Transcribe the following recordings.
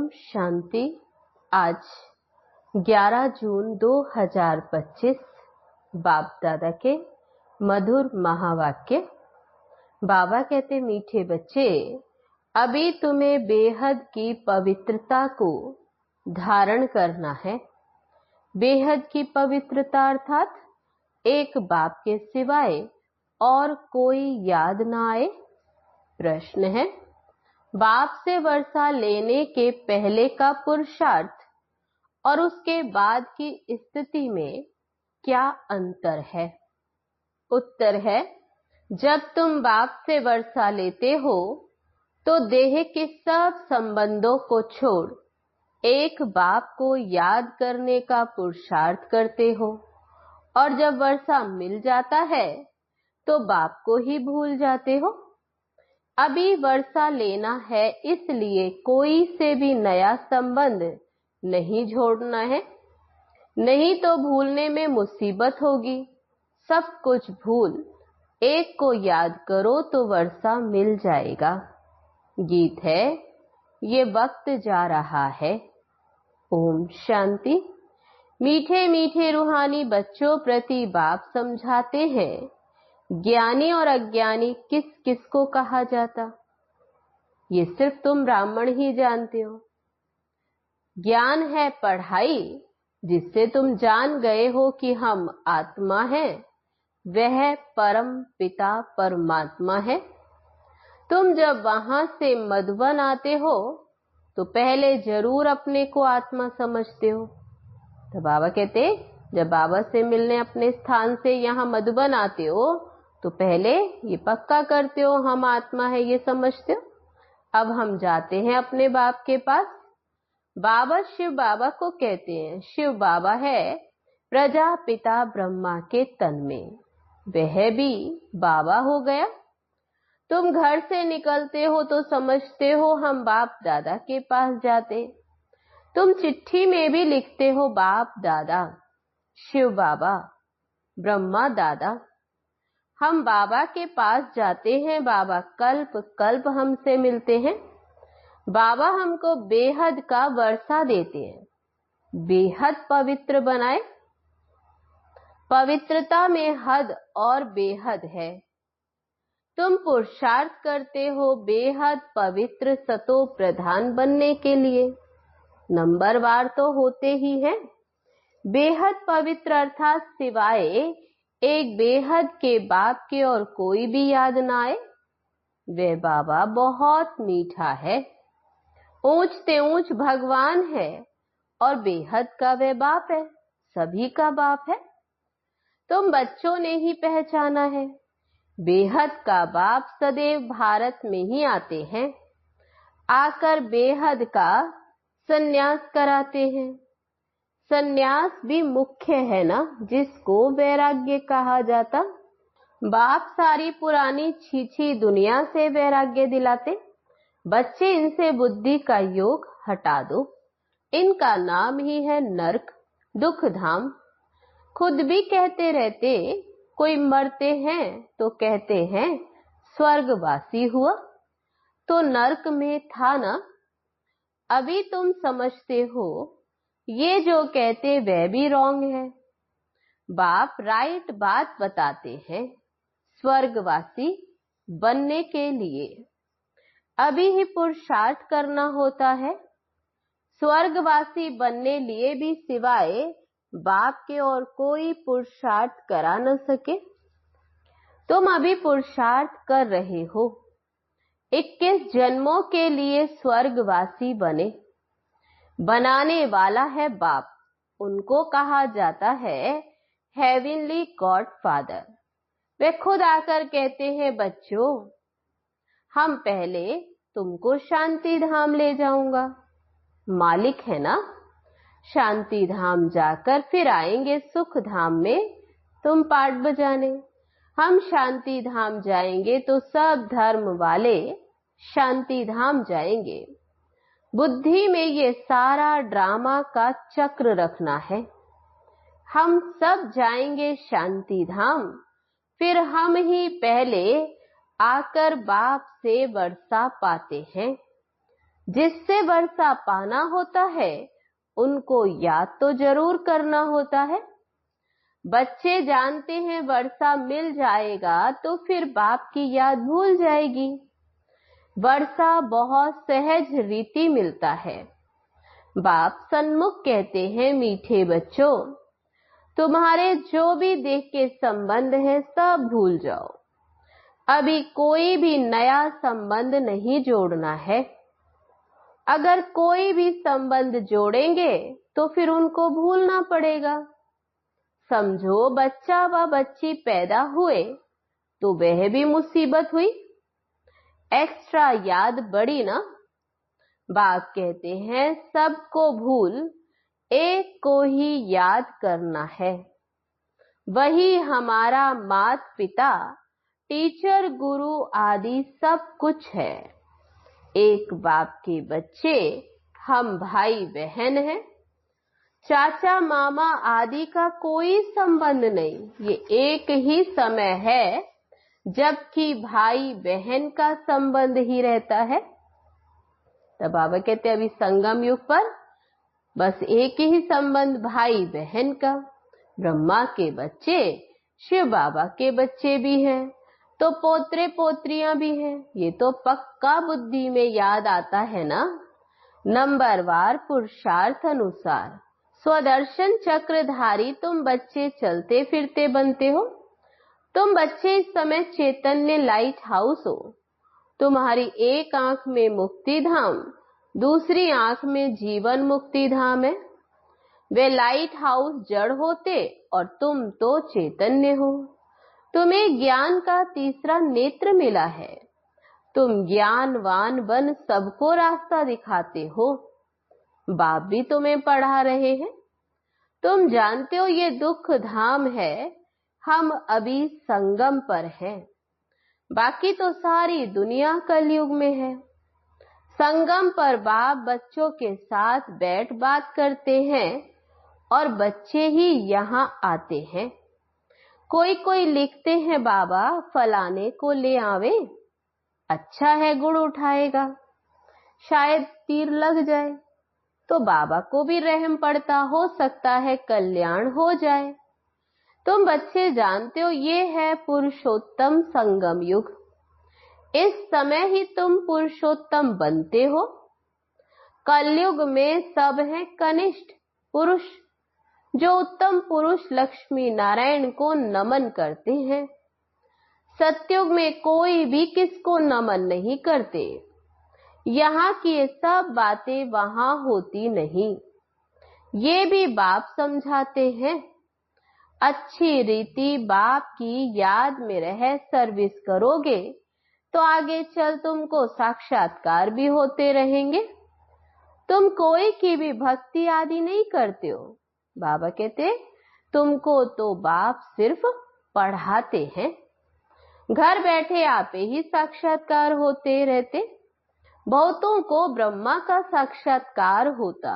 शांति। आज 11 जून 2025 बाप दादा के मधुर महावाक्य। बाबा कहते, मीठे बच्चे, अभी तुम्हें बेहद की पवित्रता को धारण करना है। बेहद की पवित्रता अर्थात एक बाप के सिवाय और कोई याद ना आए। प्रश्न है, बाप से वर्षा लेने के पहले का पुरुषार्थ और उसके बाद की स्थिति में क्या अंतर है? उत्तर है, जब तुम बाप से वर्षा लेते हो तो देह के सब संबंधों को छोड़ एक बाप को याद करने का पुरुषार्थ करते हो, और जब वर्षा मिल जाता है तो बाप को ही भूल जाते हो। अभी वर्षा लेना है, इसलिए कोई से भी नया संबंध नहीं जोड़ना है, नहीं तो भूलने में मुसीबत होगी। सब कुछ भूल एक को याद करो तो वर्षा मिल जाएगा। गीत है, ये वक्त जा रहा है। ओम शांति। मीठे मीठे रूहानी बच्चों प्रति बाप समझाते हैं, ज्ञानी और अज्ञानी किस किस को कहा जाता, ये सिर्फ तुम ब्राह्मण ही जानते हो। ज्ञान है पढ़ाई, जिससे तुम जान गए हो कि हम आत्मा हैं, वह परम पिता परमात्मा है। तुम जब वहां से मधुबन आते हो तो पहले जरूर अपने को आत्मा समझते हो। तो बाबा कहते, जब बाबा से मिलने अपने स्थान से यहाँ मधुबन आते हो तो पहले ये पक्का करते हो हम आत्मा है, ये समझते हो। अब हम जाते हैं अपने बाप के पास। बाबा शिव बाबा को कहते हैं, शिव बाबा है प्रजापिता ब्रह्मा के तन में, वह भी बाबा हो गया। तुम घर से निकलते हो तो समझते हो हम बाप दादा के पास जाते। तुम चिट्ठी में भी लिखते हो बाप दादा, शिव बाबा, ब्रह्मा दादा। हम बाबा के पास जाते हैं, बाबा कल्प कल्प हमसे मिलते हैं। बाबा हमको बेहद का वर्षा देते हैं, बेहद पवित्र बनाए। पवित्रता में हद और बेहद है। तुम पुरुषार्थ करते हो बेहद पवित्र सतो प्रधान बनने के लिए। नंबरवार तो होते ही हैं। बेहद पवित्र अर्थात सिवाय एक बेहद के बाप के और कोई भी याद ना आए। वे बाबा बहुत मीठा है, ऊंचते ऊंच भगवान है, और बेहद का वे बाप है, सभी का बाप है। तुम बच्चों ने ही पहचाना है, बेहद का बाप सदैव भारत में ही आते हैं, आकर बेहद का संन्यास कराते हैं। संन्यास भी मुख्य है ना, जिसको वैराग्य कहा जाता। बाप सारी पुरानी छीछी दुनिया से वैराग्य दिलाते। बच्चे, इनसे बुद्धि का योग हटा दो, इनका नाम ही है नरक, दुख धाम। खुद भी कहते रहते, कोई मरते हैं तो कहते हैं स्वर्गवासी हुआ, तो नरक में था ना। अभी तुम समझते हो ये जो कहते वह भी रॉन्ग है। बाप राइट बात बताते हैं। स्वर्गवासी बनने के लिए अभी ही पुरुषार्थ करना होता है। स्वर्गवासी बनने लिए भी सिवाय बाप के और कोई पुरुषार्थ करा न सके। तुम अभी पुरुषार्थ कर रहे हो। 21 जन्मों के लिए स्वर्गवासी बने। बनाने वाला है बाप, उनको कहा जाता है हेवनली गॉड फादर। वे खुद आकर कहते हैं, बच्चों, हम पहले तुमको शांति धाम ले जाऊंगा। मालिक है ना, शांति धाम जाकर फिर आएंगे सुख धाम में तुम पाठ बजाने। हम शांति धाम जाएंगे तो सब धर्म वाले शांति धाम जाएंगे। बुद्धि में ये सारा ड्रामा का चक्र रखना है। हम सब जाएंगे शांति धाम, फिर हम ही पहले आकर बाप से वर्षा पाते हैं। जिससे वर्षा पाना होता है उनको याद तो जरूर करना होता है। बच्चे जानते हैं वर्षा मिल जाएगा तो फिर बाप की याद भूल जाएगी। वर्षा बहुत सहज रीति मिलता है। बाप सन्मुख कहते हैं, मीठे बच्चों, तुम्हारे जो भी देह के संबंध हैं सब भूल जाओ। अभी कोई भी नया संबंध नहीं जोड़ना है। अगर कोई भी संबंध जोड़ेंगे तो फिर उनको भूलना पड़ेगा। समझो बच्चा व बच्ची पैदा हुए तो वह भी मुसीबत हुई, एक्स्ट्रा याद बढ़ी ना। बाप कहते हैं सबको भूल एक को ही याद करना है। वही हमारा माता पिता, टीचर, गुरु आदि सब कुछ है। एक बाप के बच्चे हम भाई बहन हैं। चाचा मामा आदि का कोई संबंध नहीं। ये एक ही समय है जबकि भाई बहन का संबंध ही रहता है। तब बाबा कहते अभी संगम युग पर बस एक ही संबंध भाई बहन का। ब्रह्मा के बच्चे शिव बाबा के बच्चे भी हैं, तो पोत्रे पोत्रियां भी हैं। ये तो पक्का बुद्धि में याद आता है ना। नंबरवार पुरुषार्थ अनुसार स्वदर्शन चक्रधारी तुम बच्चे चलते फिरते बनते हो। तुम बच्चे इस समय चैतन्य लाइट हाउस हो। तुम्हारी एक आंख में मुक्ति धाम, दूसरी आंख में जीवन मुक्ति धाम है। वे लाइट हाउस जड़ होते और तुम तो चैतन्य हो। तुम्हें ज्ञान का तीसरा नेत्र मिला है। तुम ज्ञानवान बन सबको रास्ता दिखाते हो। बाप भी तुम्हें पढ़ा रहे हैं। तुम जानते हो ये दुख धाम है। हम अभी संगम पर हैं, बाकी तो सारी दुनिया कलयुग में है। संगम पर बाप बच्चों के साथ बैठ बात करते हैं और बच्चे ही यहाँ आते हैं। कोई कोई लिखते हैं बाबा फलाने को ले आवे, अच्छा है गुड़ उठाएगा, शायद तीर लग जाए तो बाबा को भी रहम पड़ता, हो सकता है कल्याण हो जाए। तुम बच्चे जानते हो ये है पुरुषोत्तम संगम युग। इस समय ही तुम पुरुषोत्तम बनते हो। कलयुग में सब हैं कनिष्ठ पुरुष, जो उत्तम पुरुष लक्ष्मी नारायण को नमन करते हैं। सतयुग में कोई भी किसको नमन नहीं करते। यहाँ की ये सब बातें वहां होती नहीं। ये भी बाप समझाते हैं। अच्छी रीति बाप की याद में रह सर्विस करोगे तो आगे चल तुमको साक्षात्कार भी होते रहेंगे। तुम कोई की भी भक्ति आदि नहीं करते हो। बाबा कहते तुमको तो बाप सिर्फ पढ़ाते हैं। घर बैठे आप ही साक्षात्कार होते रहते। बहुतों को ब्रह्मा का साक्षात्कार होता।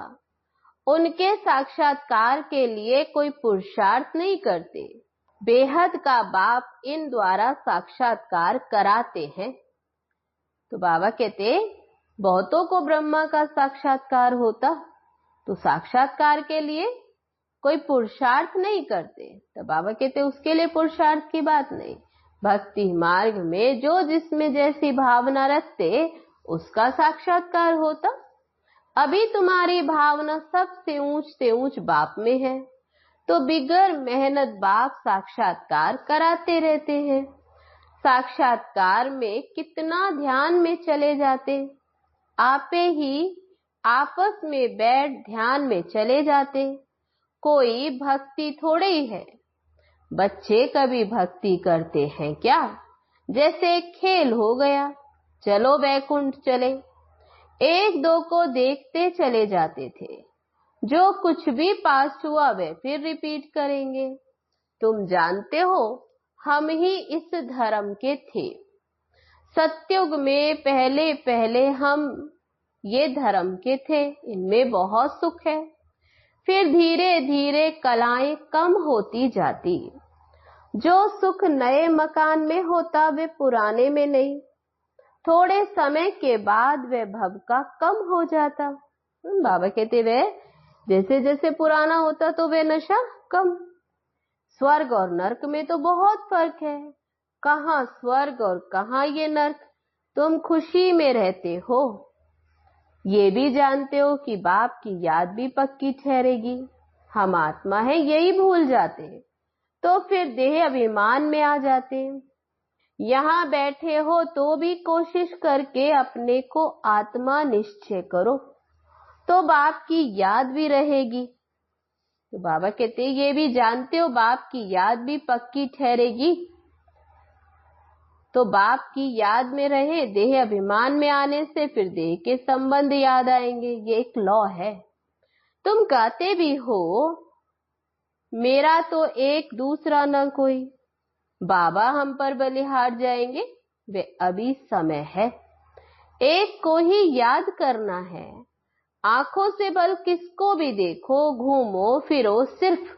उनके साक्षात्कार के लिए कोई पुरुषार्थ नहीं करते। बेहद का बाप इन द्वारा साक्षात्कार कराते हैं। तो बाबा कहते बहुतों को ब्रह्मा का साक्षात्कार होता, तो साक्षात्कार के लिए कोई पुरुषार्थ नहीं करते। तो बाबा कहते उसके लिए पुरुषार्थ की बात नहीं। भक्ति मार्ग में जो जिसमें जैसी भावना रखते उसका साक्षात्कार होता। अभी तुम्हारी भावना सबसे ऊंच से ऊंच बाप में है, तो बिगर मेहनत बाप साक्षात्कार कराते रहते हैं। साक्षात्कार में कितना ध्यान में चले जाते, आपे ही आपस में बैठ ध्यान में चले जाते। कोई भक्ति थोड़े ही है। बच्चे कभी भक्ति करते हैं क्या? जैसे खेल हो गया, चलो बैकुंठ चले, एक दो को देखते चले जाते थे। जो कुछ भी पास हुआ वे फिर रिपीट करेंगे। तुम जानते हो हम ही इस धर्म के थे। सतयुग में पहले पहले हम ये धर्म के थे, इनमें बहुत सुख है। फिर धीरे धीरे कलाएं कम होती जाती। जो सुख नए मकान में होता वे पुराने में नहीं। थोड़े समय के बाद वह भव का कम हो जाता। बाबा कहते वह जैसे जैसे पुराना होता तो वह नशा कम। स्वर्ग और नर्क में तो बहुत फर्क है। कहाँ स्वर्ग और कहाँ ये नर्क। तुम खुशी में रहते हो, ये भी जानते हो कि बाप की याद भी पक्की ठहरेगी। हम आत्मा है यही भूल जाते हैं, तो फिर देह अभिमान में आ जाते हैं। यहाँ बैठे हो तो भी कोशिश करके अपने को आत्मा निश्चय करो, तो बाप की याद भी रहेगी। तो बाबा कहते ये भी जानते हो बाप की याद भी पक्की ठहरेगी, तो बाप की याद में रहे। देह अभिमान में आने से फिर देह के संबंध याद आएंगे, ये एक लॉ है। तुम कहते भी हो मेरा तो एक दूसरा न कोई, बाबा हम पर बलिहार जाएंगे, वे अभी समय है। एक को ही याद करना है। आंखों से बल किसको भी देखो, घूमो फिरो, सिर्फ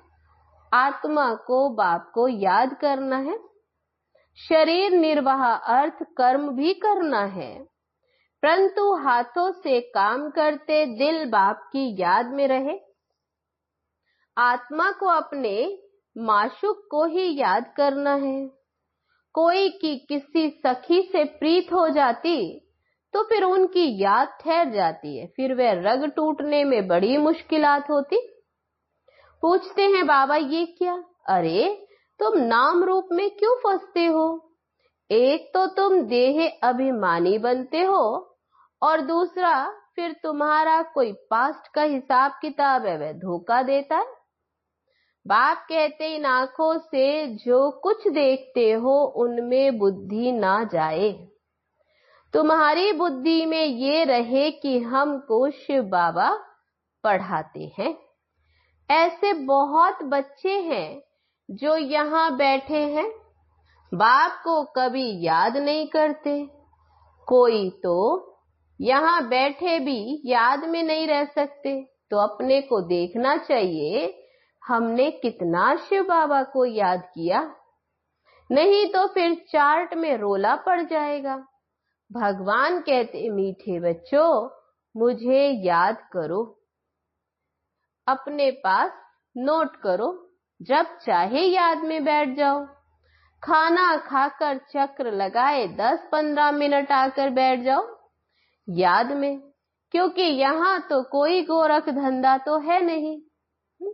आत्मा को बाप को याद करना है। शरीर निर्वाह अर्थ कर्म भी करना है, परंतु हाथों से काम करते दिल बाप की याद में रहे। आत्मा को अपने माशूक को ही याद करना है। कोई की किसी सखी से प्रीत हो जाती तो फिर उनकी याद ठहर जाती है, फिर वह रग टूटने में बड़ी मुश्किलात होती। पूछते हैं बाबा ये क्या? अरे तुम नाम रूप में क्यों फंसते हो? एक तो तुम देह अभिमानी बनते हो और दूसरा फिर तुम्हारा कोई पास्ट का हिसाब किताब है वह धोखा देता है। बाप कहते इन आंखों से जो कुछ देखते हो उनमें बुद्धि ना जाए। तुम्हारी बुद्धि में ये रहे कि हमको शिव बाबा पढ़ाते हैं। ऐसे बहुत बच्चे हैं जो यहाँ बैठे हैं, बाप को कभी याद नहीं करते। कोई तो यहाँ बैठे भी याद में नहीं रह सकते, तो अपने को देखना चाहिए हमने कितना शिव बाबा को याद किया, नहीं तो फिर चार्ट में रोला पड़ जाएगा। भगवान कहते मीठे बच्चों मुझे याद करो, अपने पास नोट करो, जब चाहे याद में बैठ जाओ। खाना खाकर चक्र लगाए 10-15 मिनट आकर बैठ जाओ याद में, क्योंकि यहाँ तो कोई गोरख धंधा तो है नहीं।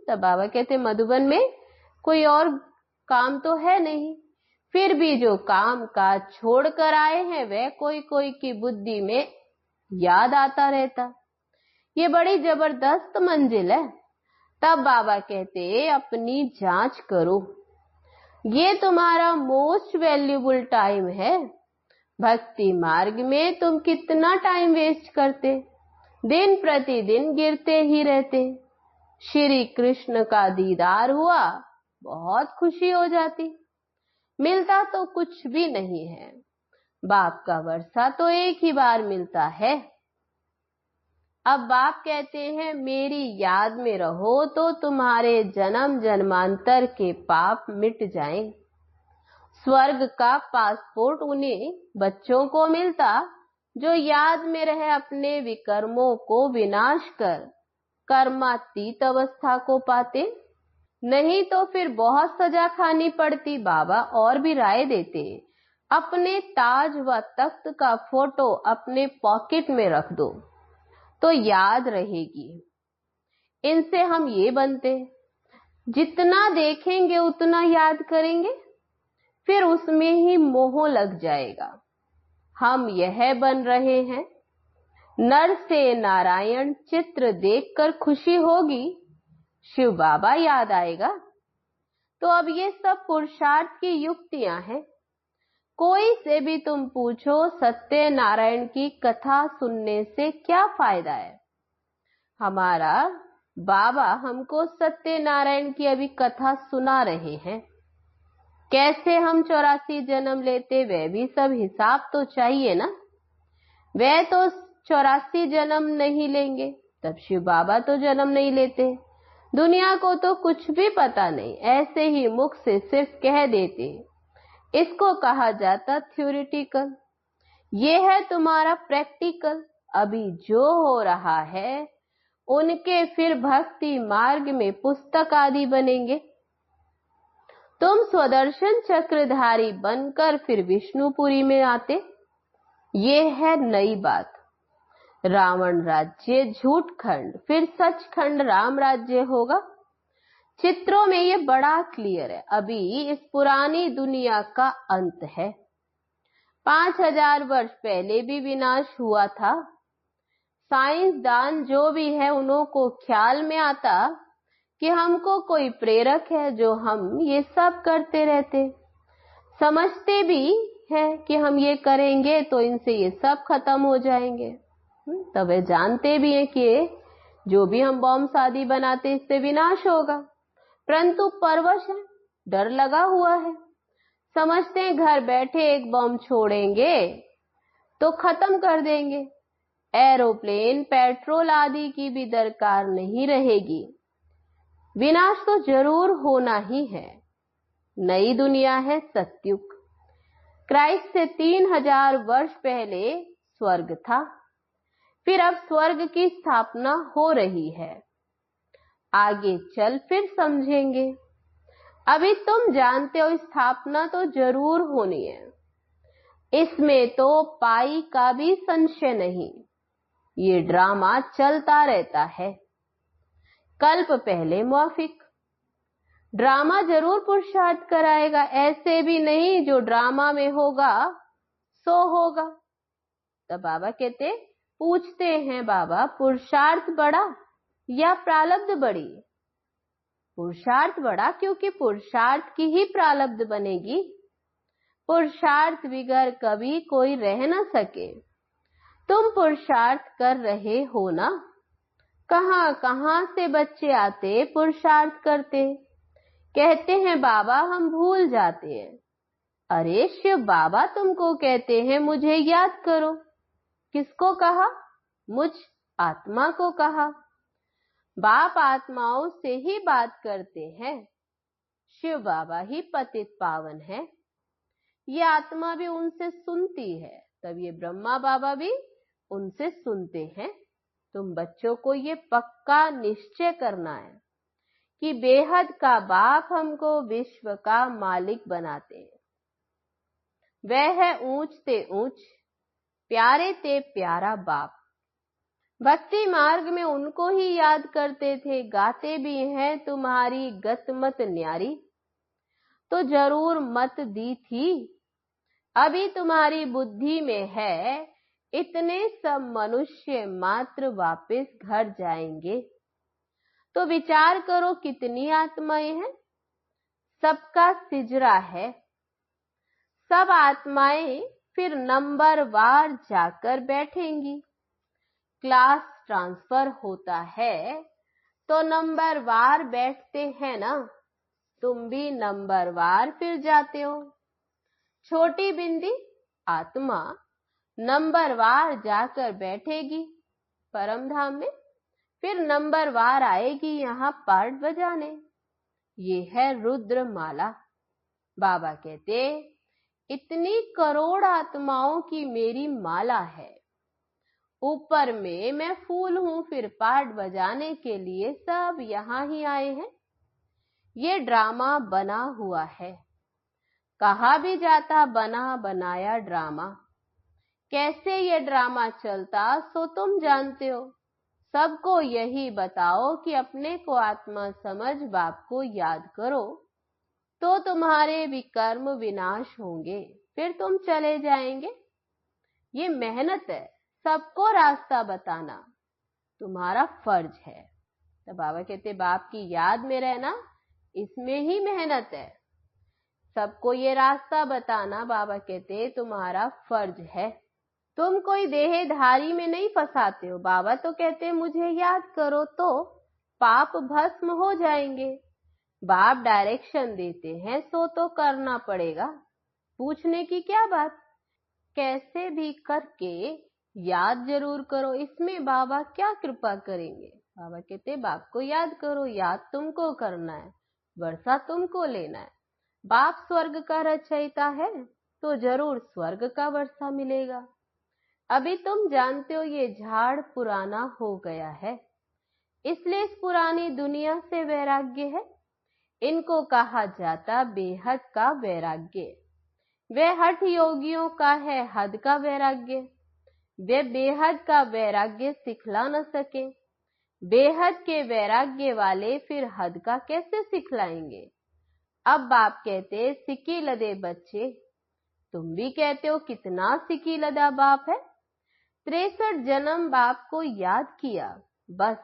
तब बाबा कहते मधुबन में कोई और काम तो है नहीं, फिर भी जो काम काज छोड़ कर आए हैं वह कोई कोई की बुद्धि में याद आता रहता। ये बड़ी जबरदस्त मंजिल है। तब बाबा कहते अपनी जांच करो, ये तुम्हारा मोस्ट वैल्यूबल टाइम है। भक्ति मार्ग में तुम कितना टाइम वेस्ट करते, दिन प्रतिदिन गिरते ही रहते। श्री कृष्ण का दीदार हुआ बहुत खुशी हो जाती, मिलता तो कुछ भी नहीं है। बाप का वर्षा तो एक ही बार मिलता है। अब बाप कहते हैं मेरी याद में रहो तो तुम्हारे जन्म जन्मांतर के पाप मिट जाएं। स्वर्ग का पासपोर्ट उन्हीं बच्चों को मिलता जो याद में रहे अपने विकर्मों को विनाश कर कर्मातीत अवस्था को पाते, नहीं तो फिर बहुत सजा खानी पड़ती। बाबा और भी राय देते, अपने ताज व तख्त का फोटो अपने पॉकेट में रख दो तो याद रहेगी। इनसे हम ये बनते, जितना देखेंगे उतना याद करेंगे, फिर उसमें ही मोह लग जाएगा। हम यह बन रहे हैं, नर से नारायण चित्र देखकर खुशी होगी, शिव बाबा याद आएगा। तो अब ये सब पुरुषार्थ की युक्तियां हैं। कोई से भी तुम पूछो सत्य नारायण की कथा सुनने से क्या फायदा है? हमारा बाबा हमको सत्य नारायण की अभी कथा सुना रहे हैं। कैसे हम 84 जन्म लेते, वह भी सब हिसाब तो चाहिए ना। वह तो 84 जन्म नहीं लेंगे, तब शिव बाबा तो जन्म नहीं लेते। दुनिया को तो कुछ भी पता नहीं, ऐसे ही मुख से सिर्फ कह देते। इसको कहा जाता थ्योरिटिकल। ये है तुम्हारा प्रैक्टिकल। अभी जो हो रहा है उनके फिर भक्ति मार्ग में पुस्तक आदि बनेंगे। तुम स्वदर्शन चक्रधारी बनकर फिर विष्णुपुरी में आते। ये है नई बात। रावण राज्य झूठ खंड, फिर सचखंड राम राज्य होगा। चित्रों में ये बड़ा क्लियर है। अभी इस पुरानी दुनिया का अंत है। 5000 वर्ष पहले भी विनाश हुआ था। साइंसदान जो भी है उन्हों को ख्याल में आता कि हमको कोई प्रेरक है जो हम ये सब करते रहते। समझते भी है कि हम ये करेंगे तो इनसे ये सब खत्म हो जाएंगे। तब वे जानते भी हैं कि जो भी हम बॉम्ब आदि बनाते इससे विनाश होगा, परंतु परवश है, डर लगा हुआ है। समझते हैं घर बैठे एक बॉम्ब छोड़ेंगे तो खत्म कर देंगे। एरोप्लेन, पेट्रोल आदि की भी दरकार नहीं रहेगी। विनाश तो जरूर होना ही है। नई दुनिया है सत्युग। क्राइस्ट से 3000 वर्ष पहले स्वर्ग था, फिर अब स्वर्ग की स्थापना हो रही है। आगे चल फिर समझेंगे। अभी तुम जानते हो स्थापना तो जरूर होनी है, इसमें तो पाई का भी संशय नहीं। ये ड्रामा चलता रहता है। कल्प पहले मौफिक। ड्रामा जरूर पुरुषार्थ कराएगा, ऐसे भी नहीं जो ड्रामा में होगा सो होगा। तब बाबा कहते, पूछते हैं बाबा पुरुषार्थ बड़ा या प्रारब्ध बड़ी? पुरुषार्थ बड़ा, क्योंकि पुरुषार्थ की ही प्रारब्ध बनेगी। पुरुषार्थ बिगर कभी कोई रह न सके। तुम पुरुषार्थ कर रहे हो ना? कहां कहां से बच्चे आते पुरुषार्थ करते, कहते हैं बाबा हम भूल जाते हैं। अरे शिव बाबा तुमको कहते हैं मुझे याद करो। किसको कहा? मुझ आत्मा को कहा। बाप आत्माओं से ही बात करते हैं। शिव बाबा ही पतित पावन है। ये आत्मा भी उनसे सुनती है, तब ये ब्रह्मा बाबा भी उनसे सुनते हैं। तुम बच्चों को ये पक्का निश्चय करना है कि बेहद का बाप हमको विश्व का मालिक बनाते हैं। वह है ऊंच ते ऊंच, प्यारे ते प्यारा बाप। भक्ति मार्ग में उनको ही याद करते थे। गाते भी हैं तुम्हारी गत मत न्यारी, तो जरूर मत दी थी। अभी तुम्हारी बुद्धि में है इतने सब मनुष्य मात्र वापस घर जाएंगे। तो विचार करो कितनी आत्माएं हैं। सबका सिजरा है। सब आत्माएं फिर नंबर वार जाकर बैठेंगी। क्लास ट्रांसफर होता है तो नंबर वार बैठते हैं ना। तुम भी नंबर वार फिर जाते हो। छोटी बिंदी आत्मा नंबर वार जाकर बैठेगी परम धाम में, फिर नंबर वार आएगी यहाँ पार्ट बजाने। ये है रुद्र माला। बाबा कहते इतनी करोड़ आत्माओं की मेरी माला है। ऊपर में मैं फूल हूं, फिर पार्ट बजाने के लिए सब यहाँ ही आए हैं। ये ड्रामा बना हुआ है। कहा भी जाता बना बनाया ड्रामा। कैसे ये ड्रामा चलता सो तुम जानते हो। सबको यही बताओ कि अपने को आत्मा समझ बाप को याद करो, तो तुम्हारे विकर्म विनाश होंगे, फिर तुम चले जाएंगे। ये मेहनत है, सबको रास्ता बताना तुम्हारा फर्ज है। तो बाबा कहते बाप की याद में रहना, इसमें ही मेहनत है। सबको ये रास्ता बताना बाबा कहते तुम्हारा फर्ज है। तुम कोई देहधारी में नहीं फंसाते हो। बाबा तो कहते मुझे याद करो तो पाप भस्म हो जाएंगे। बाप डायरेक्शन देते हैं सो तो करना पड़ेगा। पूछने की क्या बात। कैसे भी करके याद जरूर करो। इसमें बाबा क्या कृपा करेंगे। बाबा कहते बाप को याद करो, याद तुमको करना है, वर्षा तुमको लेना है। बाप स्वर्ग का रचयिता है तो जरूर स्वर्ग का वर्षा मिलेगा। अभी तुम जानते हो ये झाड़ पुराना हो गया है, इसलिए इस पुरानी दुनिया से वैराग्य है। इनको कहा जाता बेहद का वैराग्य। वे हठ योगियों का है हद का वैराग्य। वे बेहद का वैराग्य सिखला न सके। बेहद के वैराग्य वाले फिर हद का कैसे सिखलाएंगे। अब बाप कहते सिक्की लदे बच्चे, तुम भी कहते हो कितना सिक्की लदा बाप है। 63 जन्म बाप को याद किया, बस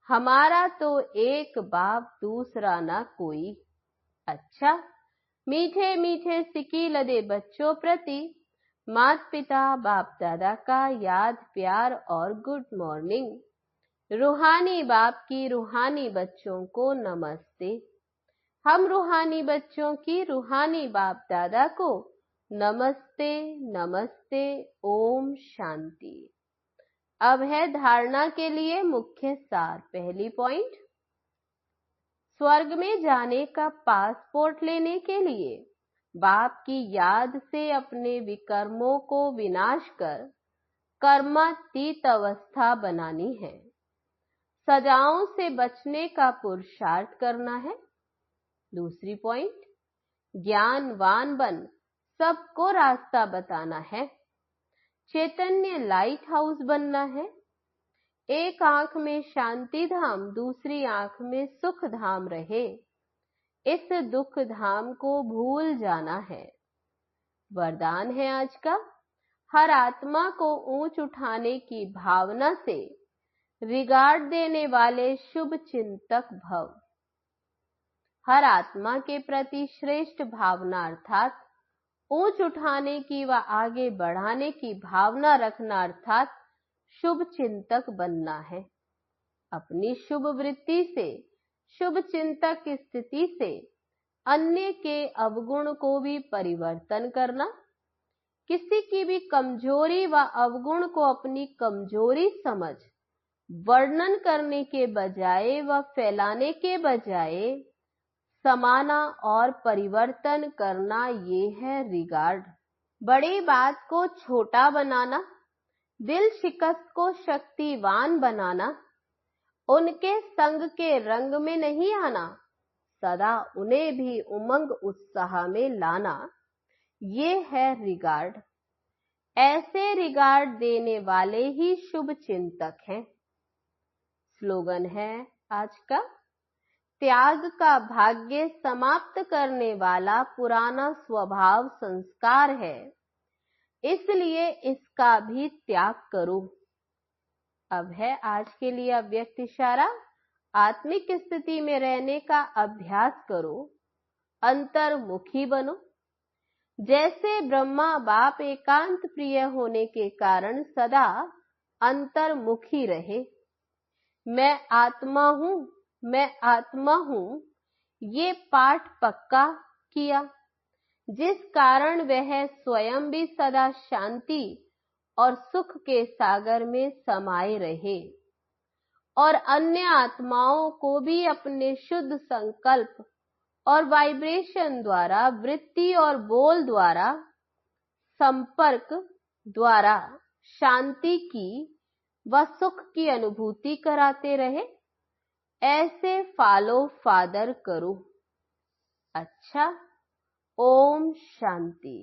हमारा तो एक बाप दूसरा ना कोई। अच्छा, मीठे मीठे सिक्की लदे बच्चों प्रति माता पिता बाप दादा का याद प्यार और गुड मॉर्निंग। रूहानी बाप की रूहानी बच्चों को नमस्ते। हम रूहानी बच्चों की रूहानी बाप दादा को नमस्ते नमस्ते। ओम शांति। अब है धारणा के लिए मुख्य सार। पहली पॉइंट, स्वर्ग में जाने का पासपोर्ट लेने के लिए बाप की याद से अपने विकर्मों को विनाश कर कर्मातीत अवस्था बनानी है। सजाओं से बचने का पुरुषार्थ करना है। दूसरी पॉइंट, ज्ञानवान बन सबको रास्ता बताना है। चैतन्य लाइट हाउस बनना है। एक आंख में शांति धाम, दूसरी आंख में सुख धाम रहे। इस दुख धाम को भूल जाना है। वरदान है आज का, हर आत्मा को ऊंच उठाने की भावना से रिगार्ड देने वाले शुभ चिंतक भव। हर आत्मा के प्रति श्रेष्ठ भावना अर्थात ऊंच उठाने की व आगे बढ़ाने की भावना रखना अर्थात शुभ चिंतक बनना है। अपनी शुभ वृत्ति से, शुभ चिंतक की स्थिति से अन्य के अवगुण को भी परिवर्तन करना। किसी की भी कमजोरी व अवगुण को अपनी कमजोरी समझ वर्णन करने के बजाय व फैलाने के बजाय समाना और परिवर्तन करना, ये है रिगार्ड। बड़ी बात को छोटा बनाना, दिल शिकस्त को शक्तिवान बनाना, उनके संग के रंग में नहीं आना, सदा उन्हें भी उमंग उत्साह में लाना, ये है रिगार्ड। ऐसे रिगार्ड देने वाले ही शुभ चिंतक हैं। स्लोगन है आज का, त्याग का भाग्य समाप्त करने वाला पुराना स्वभाव संस्कार है, इसलिए इसका भी त्याग करो। अब है आज के लिए अव्यक्त इशारा। आत्मिक स्थिति में रहने का अभ्यास करो, अंतर्मुखी बनो। जैसे ब्रह्मा बाप एकांत प्रिय होने के कारण सदा अंतर्मुखी रहे। मैं आत्मा हूं, मैं आत्मा हूं, ये पाठ पक्का किया, जिस कारण वह स्वयं भी सदा शांति और सुख के सागर में समाये रहे और अन्य आत्माओं को भी अपने शुद्ध संकल्प और वाइब्रेशन द्वारा, वृत्ति और बोल द्वारा, संपर्क द्वारा शांति की व सुख की अनुभूति कराते रहे। ऐसे फॉलो फादर करो। अच्छा, ओम शांति।